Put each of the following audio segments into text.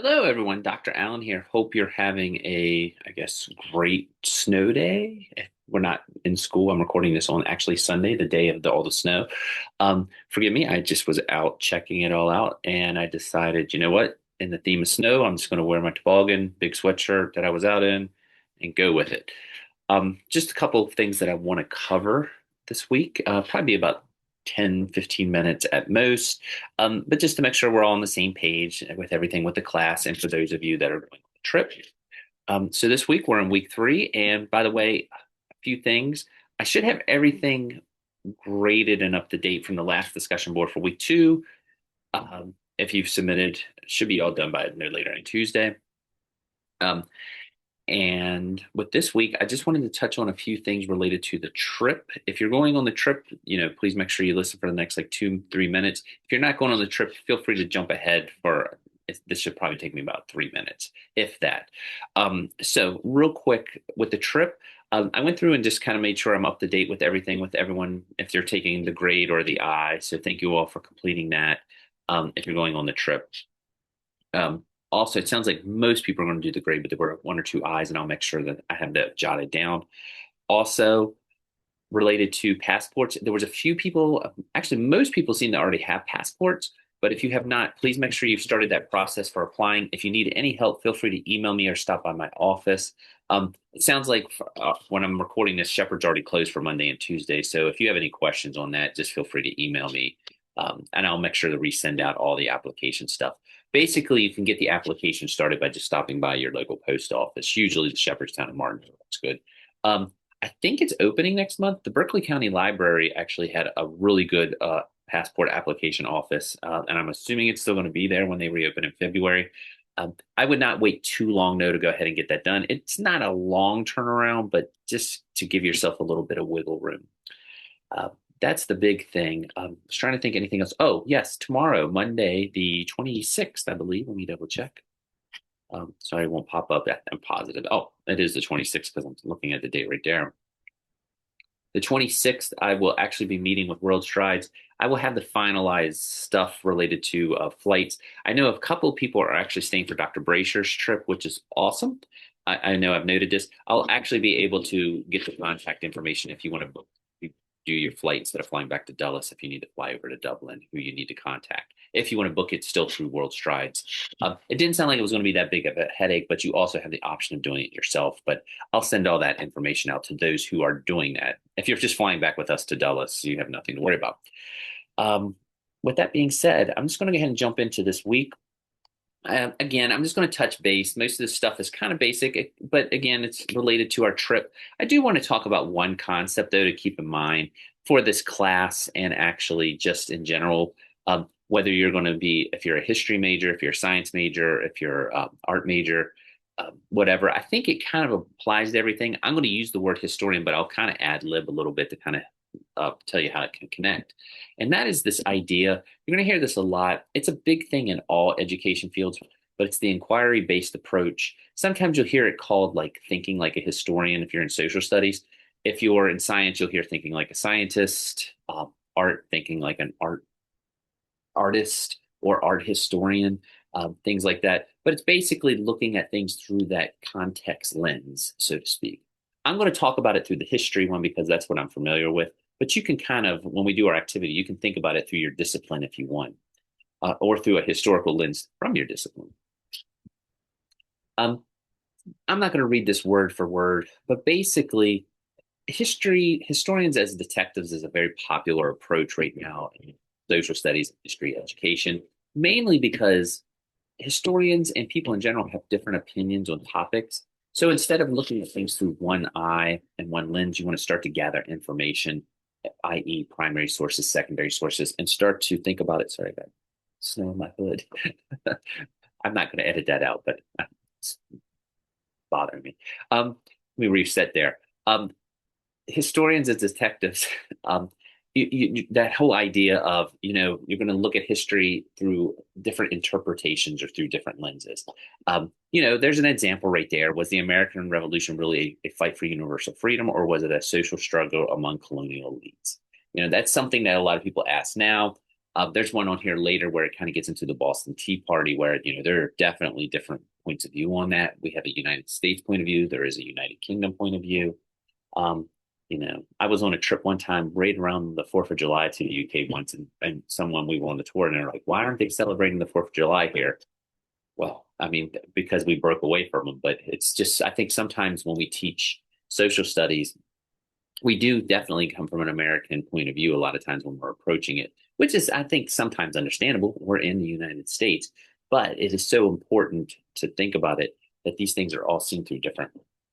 Hello, everyone. Dr. Allen here. Hope you're having great snow day. We're not in school. I'm recording this on actually Sunday, the day of all the snow. Forgive me. I just was out checking it all out, and I decided, you know what? In the theme of snow, I'm just going to wear my toboggan, big sweatshirt that I was out in, and go with it. Just a couple of things that I want to cover this week. Probably about 10, 15 minutes at most. But just to make sure we're all on the same page with everything with the class and for those of you that are going on the trip. So this week we're in week 3. And by the way, a few things. I should have everything graded and up to date from the last discussion board for week 2. If you've submitted, it should be all done by no later than Tuesday. Um, and with this week, I just wanted to touch on a few things related to the trip. If you're going on the trip, please make sure you listen for the next like 2, 3 minutes. If you're not going on the trip, feel free to jump ahead this should probably take me about 3 minutes, if that. So real quick with the trip, I went through and just kind of made sure I'm up to date with everything with everyone if they're taking the grade or the I. So thank you all for completing that if you're going on the trip. Also, it sounds like most people are going to do the grade, but there were 1 or 2 I's, and I'll make sure that I have that jotted down. Also, related to passports, there was a few people, actually, most people seem to already have passports, but if you have not, please make sure you've started that process for applying. If you need any help, feel free to email me or stop by my office. It sounds like when I'm recording this, Shepherd's already closed for Monday and Tuesday. So if you have any questions on that, just feel free to email me, and I'll make sure to resend out all the application stuff. Basically, you can get the application started by just stopping by your local post office, usually the Shepherdstown and Martinsville. That's good. I think it's opening next month. The Berkeley County Library actually had a really good passport application office, and I'm assuming it's still going to be there when they reopen in February. I would not wait too long, though, to go ahead and get that done. It's not a long turnaround, but just to give yourself a little bit of wiggle room. Uh, that's the big thing. I was trying to think anything else. Oh, yes, tomorrow, Monday, the 26th, I believe. Let me double check. Sorry, it won't pop up. I'm positive. Oh, it is the 26th because I'm looking at the date right there. The 26th, I will actually be meeting with World Strides. I will have the finalized stuff related to flights. I know a couple of people are actually staying for Dr. Brasher's trip, which is awesome. I know I've noted this. I'll actually be able to get the contact information if you want to book do your flight instead of flying back to Dulles if you need to fly over to Dublin, who you need to contact. If you want to book it still through World Strides. It didn't sound like it was going to be that big of a headache, but you also have the option of doing it yourself. But I'll send all that information out to those who are doing that. If you're just flying back with us to Dulles, you have nothing to worry about. With that being said, I'm just going to go ahead and jump into this week. Again, I'm just going to touch base. Most of this stuff is kind of basic, but again, it's related to our trip. I do want to talk about one concept, though, to keep in mind for this class and actually just in general, whether you're going to be, if you're a history major, if you're a science major, if you're art major, whatever. I think it kind of applies to everything. I'm going to use the word historian, but I'll kind of ad lib a little bit to kind of tell you how it can connect. And that is this idea. You're going to hear this a lot. It's a big thing in all education fields, but it's the inquiry based approach. Sometimes you'll hear it called like thinking like a historian if you're in social studies. If you're in science, you'll hear thinking like a scientist, art, thinking like an artist or art historian, things like that. But it's basically looking at things through that context lens, so to speak. I'm going to talk about it through the history one because that's what I'm familiar with. But you can kind of, when we do our activity, you can think about it through your discipline if you want, or through a historical lens from your discipline. I'm not going to read this word for word, but basically, historians as detectives is a very popular approach right now in social studies and history education, mainly because historians and people in general have different opinions on topics. So instead of looking at things through one eye and one lens, you want to start to gather information, i.e., primary sources, secondary sources, and start to think about it. Sorry about snow on my hood. I'm not going to edit that out, but it's bothering me. Let me reset there. Historians as detectives, that whole idea of, you're going to look at history through different interpretations or through different lenses. There's an example right there. Was the American Revolution really a fight for universal freedom, or was it a social struggle among colonial elites? That's something that a lot of people ask now. There's one on here later where it kind of gets into the Boston Tea Party, where there are definitely different points of view on that. We have a United States point of view. There is a United Kingdom point of view. Um, I was on a trip one time right around the 4th of July to the UK once, and someone we were on the tour, and they're like, "Why aren't they celebrating the 4th of July here?" Well, I mean, because we broke away from them, but it's just, I think sometimes when we teach social studies, we do definitely come from an American point of view a lot of times when we're approaching it, which is, I think, sometimes understandable. We're in the United States, but it is so important to think about it that these things are all seen through different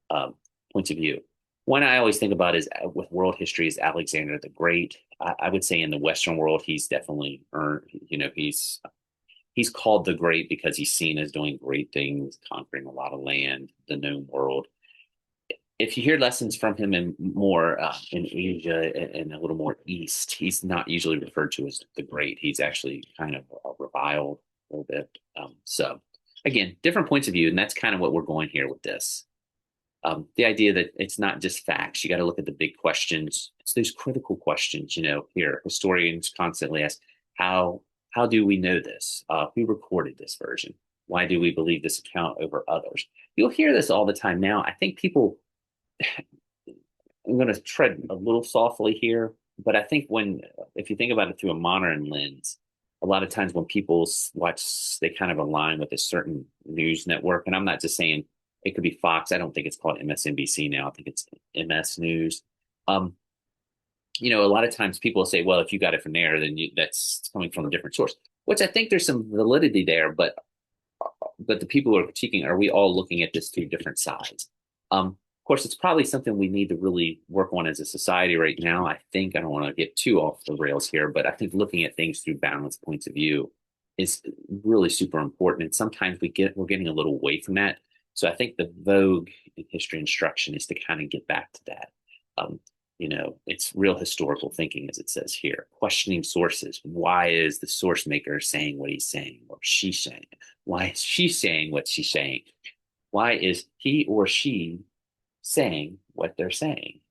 um, points of view. One I always think about is with world history is Alexander the Great. I would say in the Western world, he's definitely earned, he's called the Great because he's seen as doing great things, conquering a lot of land, the known world. If you hear lessons from him in more in Asia and a little more east, he's not usually referred to as the Great. He's actually kind of reviled a little bit. So again, different points of view, and that's kind of what we're going here with this. The idea that it's not just facts. You got to look at the big questions. It's those critical questions. Here historians constantly ask, how do we know this? Who recorded this version? Why do we believe this account over others? You'll hear this all the time now. I think people I'm going to tread a little softly here, but I think if you think about it through a modern lens, a lot of times when people watch, they kind of align with a certain news network. And I'm not just saying it could be Fox. I don't think it's called MSNBC now. I think it's MS News. Um, a lot of times people say, well, if you got it from there, then that's coming from a different source, which I think there's some validity there. But the people who are critiquing, are we all looking at this through different sides? Of course, it's probably something we need to really work on as a society right now. I think I don't want to get too off the rails here, but I think looking at things through balanced points of view is really super important. And sometimes we're getting a little away from that. So I think the vogue in history instruction is to kind of get back to that. Um, it's real historical thinking, as it says here, questioning sources. Why is the source maker saying what he's saying or she's saying? Why is she saying what she's saying? Why is he or she saying what they're saying?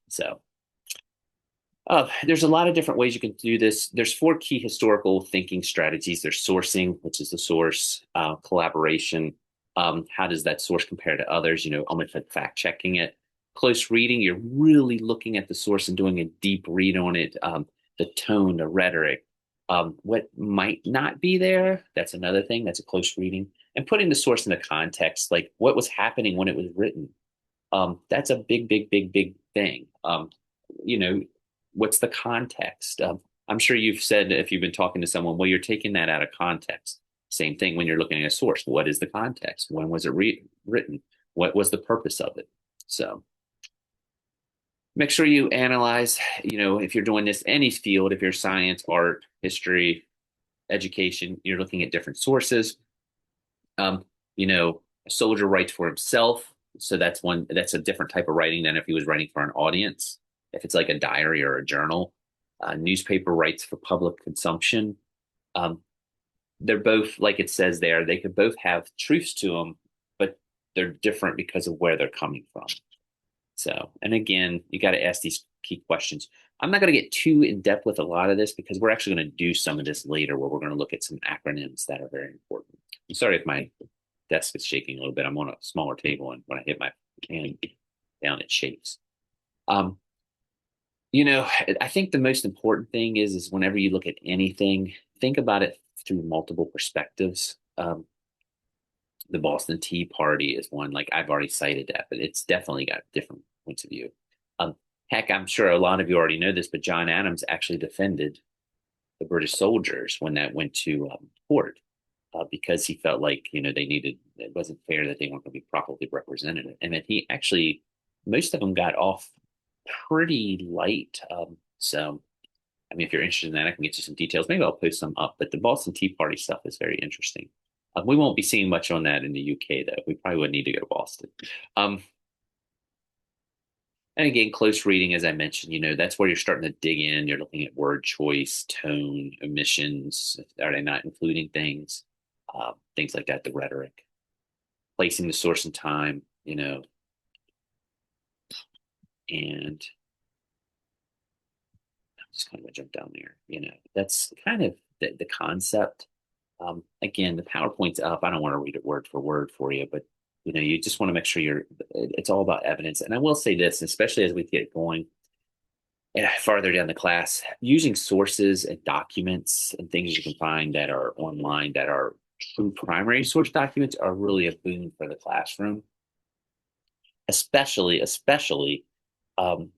So there's a lot of different ways you can do this. There's 4 key historical thinking strategies. There's sourcing, which is the source, collaboration. How does that source compare to others? Almost like fact checking it. Close reading, you're really looking at the source and doing a deep read on it. The tone, the rhetoric, what might not be there. That's another thing. That's a close reading. And putting the source into context, like what was happening when it was written. That's a big, big, big, big thing. You know, what's the context? I'm sure you've said if you've been talking to someone, well, you're taking that out of context. Same thing when you're looking at a source. What is the context? When was it written? What was the purpose of it? So make sure you analyze, if you're doing this, any field, if you're science, art, history, education, you're looking at different sources. Um, a soldier writes for himself. So that's a different type of writing than if he was writing for an audience. If it's like a diary or a journal, newspaper writes for public consumption. Um, they're both, like it says there, they could both have truths to them, but they're different because of where they're coming from. So, and again, you got to ask these key questions. I'm not going to get too in depth with a lot of this because we're actually going to do some of this later where we're going to look at some acronyms that are very important. I'm sorry if my desk is shaking a little bit. I'm on a smaller table, and when I hit my hand down, it shakes. Um, I think the most important thing is whenever you look at anything, think about it through multiple perspectives. The Boston Tea Party is one, like I've already cited that, but it's definitely got different points of view. Um, Heck, I'm sure a lot of you already know this, but John Adams actually defended the British soldiers when that went to court because he felt like it wasn't fair that they weren't going to be properly represented, and that he actually most of them got off pretty light. So, I mean, if you're interested in that, I can get you some details. Maybe I'll post some up. But the Boston Tea Party stuff is very interesting. We won't be seeing much on that in the UK, though. We probably would need to go to Boston. And again, close reading, as I mentioned, that's where you're starting to dig in. You're looking at word choice, tone, omissions. Are they not including things? Things like that, the rhetoric, placing the source and time, and just kind of jump down there. That's kind of the concept. Again, the PowerPoint's up. I don't want to read it word for word for you, but you just want to make sure it's all about evidence. And I will say this, especially as we get going farther down the class, using sources and documents and things you can find that are online that are true primary source documents are really a boon for the classroom, especially um,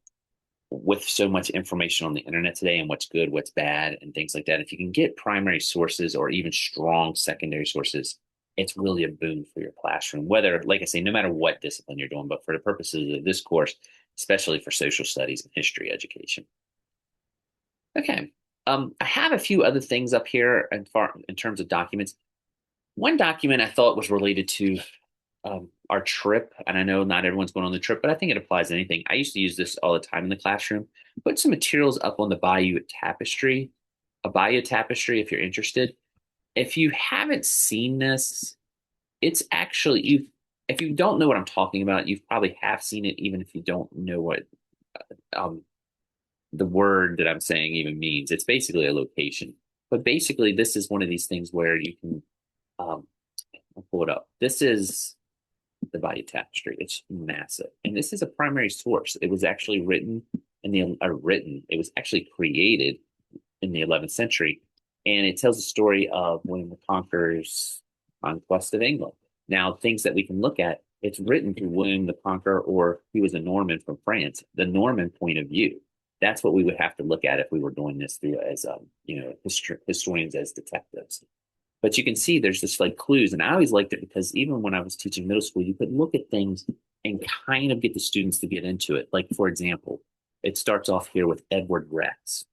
with so much information on the internet today and what's good, what's bad, and things like that. If you can get primary sources or even strong secondary sources, it's really a boon for your classroom. Whether, like I say, no matter what discipline you're doing, but for the purposes of this course, especially for social studies and history education. Okay. I have a few other things up here in terms of documents. One document I thought was related to our trip, and I know not everyone's going on the trip, but I think it applies to anything. I used to use this all the time in the classroom. Put some materials up on the Bayeux Tapestry, a Bayeux Tapestry, if you're interested. If you haven't seen this, it's actually you. If you don't know what I'm talking about, you probably have seen it, even if you don't know what um, the word that I'm saying even means. It's basically a location. But basically, this is one of these things where you can um, I'll pull it up. This is the Bayeux Tapestry. It's massive, and this is a primary source. It was actually it was actually created in the 11th century, and it tells the story of William the Conqueror's conquest of England. Now, things that we can look at, it's written through William the Conqueror, or he was a Norman from France, the Norman point of view. That's what we would have to look at if we were doing this through as historians as detectives. But you can see there's just like clues. And I always liked it because even when I was teaching middle school, you could look at things and kind of get the students to get into it. Like, for example, it starts off here with Edward Rex.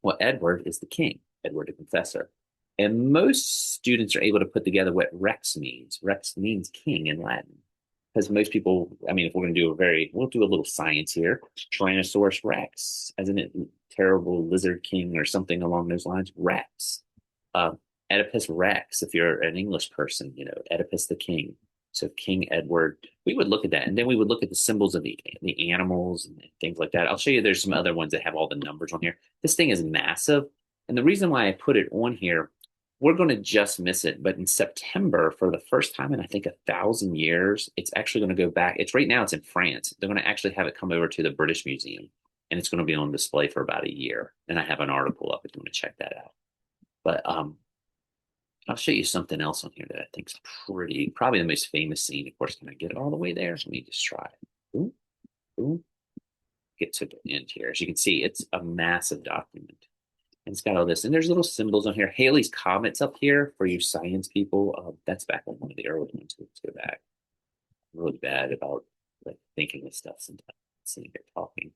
Well, Edward is the king, Edward the Confessor. And most students are able to put together what Rex means. Rex means king in Latin. Because most people, I mean, if we're going to we'll do a little science here. Tyrannosaurus Rex, as in a terrible lizard king or something along those lines. Rex. Uh, Oedipus Rex, if you're an English person, Oedipus the king. So King Edward, we would look at that. And then we would look at the symbols of the animals and things like that. I'll show you there's some other ones that have all the numbers on here. This thing is massive. And the reason why I put it on here, we're going to just miss it. But in September, for the first time in I think 1,000 years, it's actually going to go back. It's right now, it's in France. They're going to actually have it come over to the British Museum. And it's going to be on display for about a year. And I have an article up if you want to check that out. But I'll show you something else on here that I think is probably the most famous scene. Of course, can I get it all the way there? Let me just try it. Ooh, ooh. Get to the end here. As you can see, it's a massive document. And it's got all this. And there's little symbols on here. Halley's Comet's up here for you science people. That's back on one of the early ones. Let's go back. I'm really bad about like thinking of stuff sometimes, sitting here talking.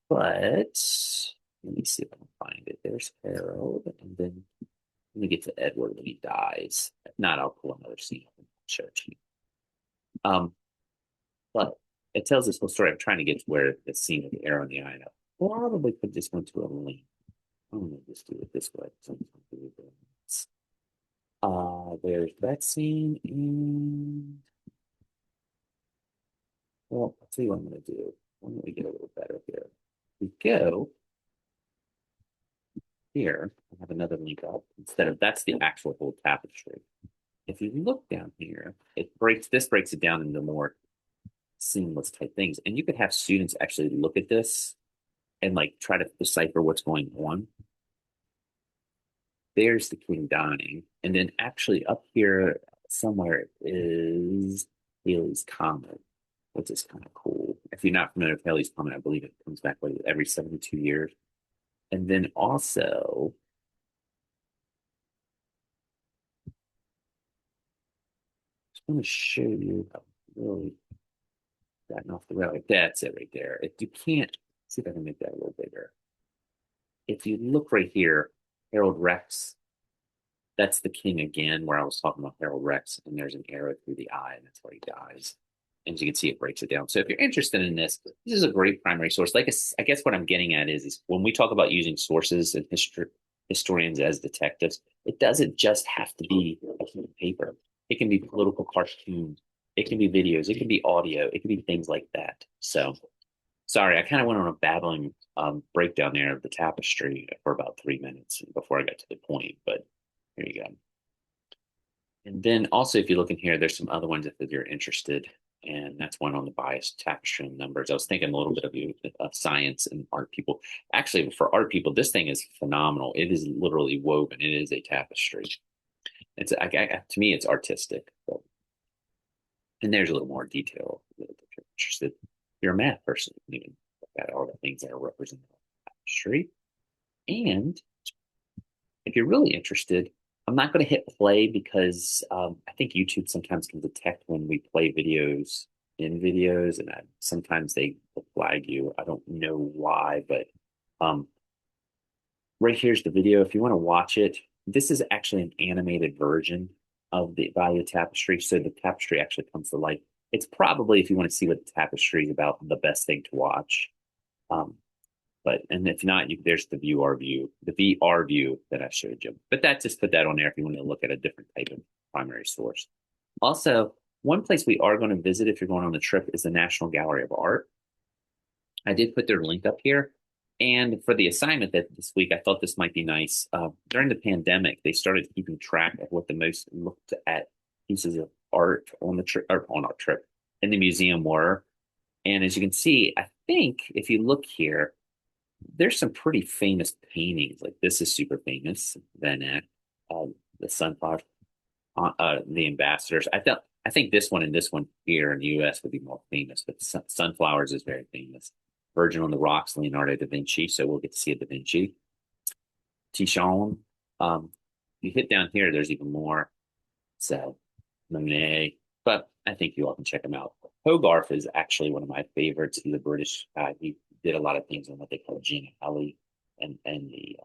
But let me see if I can find it. There's Harold. And then let me get to Edward when he dies. If not, I'll pull another scene and show it to you. But it tells this whole story. I'm trying to get to where the scene of the arrow in the eye. I'll probably put this one to a link. I'm gonna just do it this way. There's that scene, and well, I'll tell you what I'm gonna do. Why don't we get a little better here? We go here. I have another link up instead of that's the actual whole tapestry. If you look down here, this breaks it down into more seamless type things. And you could have students actually look at this and like try to decipher what's going on. There's the king dying. And then actually up here somewhere is Halley's Comet, which is kind of cool. If you're not familiar with Halley's Comet, I believe it comes back like every 72 years. And then also, I just want to show you how really gotten off the rail. That's it right there. If you can't see if I can make that a little bigger. If you look right here, Harold Rex, that's the king again, where I was talking about Harold Rex, and there's an arrow through the eye, and that's where he dies. And as you can see, it breaks it down. So if you're interested in this is a great primary source. Like I guess what I'm getting at is when we talk about using sources and historians as detectives, it doesn't just have to be a piece of paper. It can be political cartoons. It can be videos. It can be audio. It can be things like that. So Sorry, I kind of went on a babbling breakdown there of the tapestry for about 3 minutes before I got to the point, but here you go. And then also, if you look in here, there's some other ones if you're interested, and that's one on the bias tapestry and numbers. I was thinking a little bit of you of science and art people. Actually, for art people, this thing is phenomenal. It is literally woven. It is a tapestry. To me, it's artistic. But, and there's a little more detail if you're interested. If you're a math person, you can look at all the things that are represented on the tapestry. And if you're really interested, I'm not going to hit play because I think YouTube sometimes can detect when we play videos in videos, and sometimes they flag you. I don't know why, but um, right here's the video. If you want to watch it, this is actually an animated version of the Value Tapestry. So the tapestry actually comes to life. It's probably, if you want to see what the tapestry is about, the best thing to watch. Um, and if not, there's the VR view that I showed you. But that just put that on there if you want to look at a different type of primary source. Also, one place we are going to visit if you're going on the trip is the National Gallery of Art. I did put their link up here. And for the assignment that this week, I thought this might be nice. During the pandemic, they started keeping track of what the most looked at pieces of art on the trip or on our trip in the museum were. And as you can see, I think if you look here, there's some pretty famous paintings. Like this is super famous. Van Eyck, the sunflower, the ambassadors. I think this one and this one here in the U.S. would be more famous, but sunflowers is very famous. Virgin on the Rocks, Leonardo da Vinci. So we'll get to see a Da Vinci. Titian. You hit down here, there's even more. So Monet, but I think you all can check him out. Hogarth is actually one of my favorites. He's a British guy. He did a lot of things on what they call gin alley, and they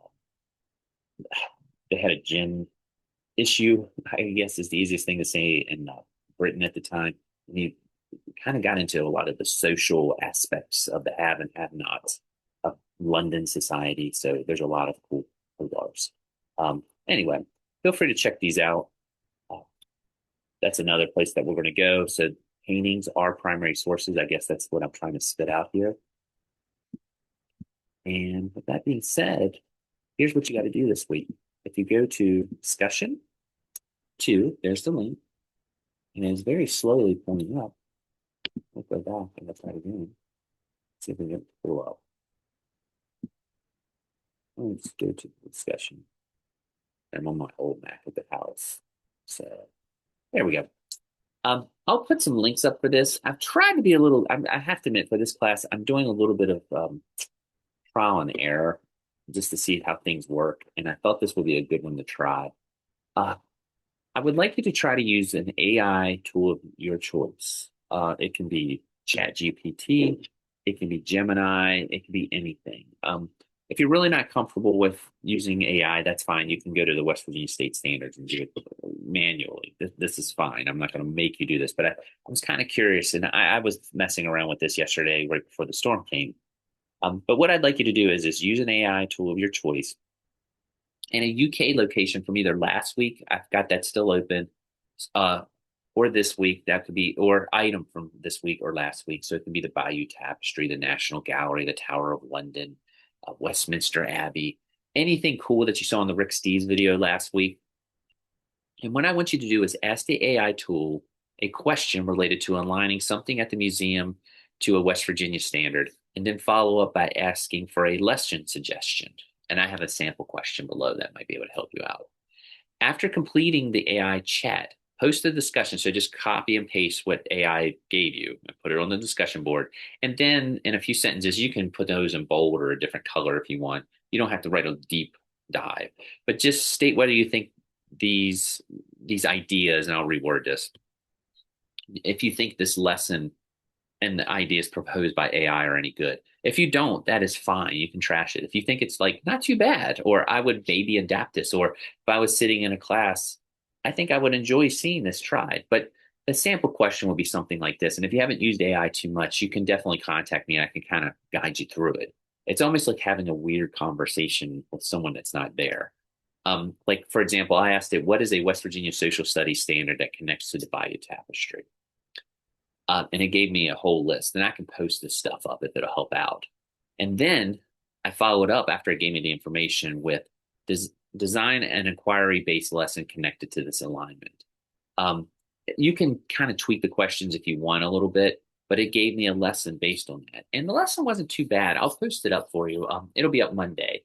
had a gin issue. I guess is the easiest thing to say in Britain at the time. And he kind of got into a lot of the social aspects of the have and have nots of London society. So there's a lot of cool Hogarths. Anyway, feel free to check these out. Uh, that's another place that we're going to go. So paintings are primary sources. I guess that's what I'm trying to spit out here. And with that being said, here's what you got to do this week. If you go to discussion two, there's the link, and it's very slowly pulling up. We'll go back and let's try it again. See if we can pull up. Let's go to the discussion. I'm on my old Mac at the house. So there we go. I'll put some links up for this. I've tried to be a little, I have to admit, for this class, I'm doing a little bit of trial and error just to see how things work. And I thought this would be a good one to try. Uh, I would like you to try to use an AI tool of your choice. It can be ChatGPT, it can be Gemini, it can be anything. If you're really not comfortable with using AI, that's fine. You can go to the West Virginia State Standards and do it manually. This is fine. I'm not going to make you do this, but I was kind of curious, and I was messing around with this yesterday right before the storm came. But what I'd like you to do is use an AI tool of your choice and a UK location from either last week, I've got that still open, uh, or this week, that could be, or item from this week or last week. So it can be the Bayeux Tapestry, the National Gallery, the Tower of London, Westminster Abbey, anything cool that you saw in the Rick Steves video last week. And what I want you to do is ask the AI tool a question related to aligning something at the museum to a West Virginia standard, and then follow up by asking for a lesson suggestion. And I have a sample question below that might be able to help you out. After completing the AI chat, post the discussion. So just copy and paste what AI gave you and put it on the discussion board. And then in a few sentences, you can put those in bold or a different color if you want. You don't have to write a deep dive, but just state whether you think these ideas, and I'll reword this. If you think this lesson and the ideas proposed by AI are any good. If you don't, that is fine. You can trash it. If you think it's like not too bad, or I would maybe adapt this, or if I was sitting in a class, I think I would enjoy seeing this tried. But the sample question would be something like this. And if you haven't used AI too much, you can definitely contact me and I can kind of guide you through it. It's almost like having a weird conversation with someone that's not there. Like, for example, I asked it, what is a West Virginia social studies standard that connects to the Bayeux Tapestry? And it gave me a whole list. And I can post this stuff up if it'll help out. And then I followed up after it gave me the information with des design an inquiry-based lesson connected to this alignment. Um, you can kind of tweak the questions if you want a little bit, but it gave me a lesson based on that. And the lesson wasn't too bad. I'll post it up for you. It'll be up Monday.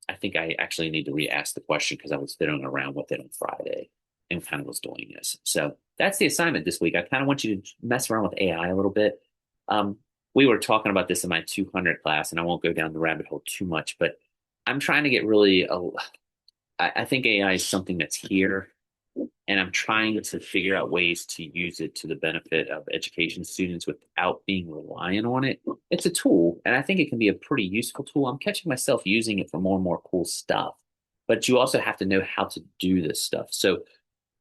I think I actually need to re-ask the question because I was fiddling around with it on Friday and kind of was doing this. So that's the assignment this week. I kind of want you to mess around with AI a little bit. Um, we were talking about this in my 200 class, and I won't go down the rabbit hole too much, but I'm trying to get really, I think AI is something that's here, and I'm trying to figure out ways to use it to the benefit of education students without being reliant on it. It's a tool, and I think it can be a pretty useful tool. I'm catching myself using it for more and more cool stuff, but you also have to know how to do this stuff. So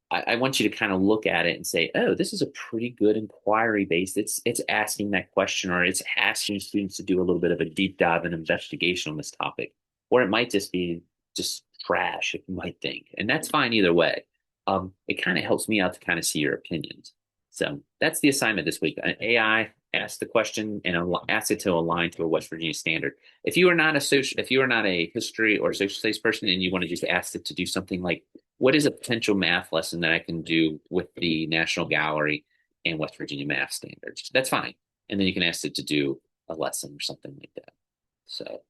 I want you to kind of look at it and say, oh, this is a pretty good inquiry based. It's asking that question, or it's asking students to do a little bit of a deep dive and investigation on this topic. Or it might just be just trash, if you might think. And that's fine either way. It kind of helps me out to kind of see your opinions. So that's the assignment this week. An AI ask the question and ask it to align to a West Virginia standard. If you are not a history or social studies person and you want to just ask it to do something like, what is a potential math lesson that I can do with the National Gallery and West Virginia math standards? That's fine. And then you can ask it to do a lesson or something like that. So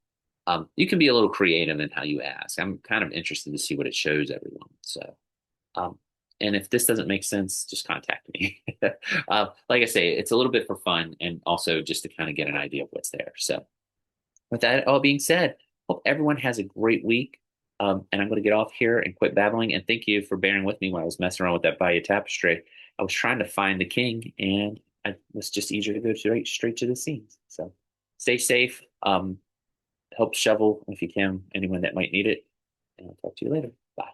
you can be a little creative in how you ask. I'm kind of interested to see what it shows everyone. So, um, and if this doesn't make sense, just contact me. Like I say, it's a little bit for fun and also just to kind of get an idea of what's there. So, with that all being said, hope everyone has a great week. And I'm going to get off here and quit babbling. And thank you for bearing with me while I was messing around with that Bayeux Tapestry. I was trying to find the king, and it was just easier to go straight to the scenes. So stay safe. Help shovel if you can, anyone that might need it. And I'll talk to you later. Bye.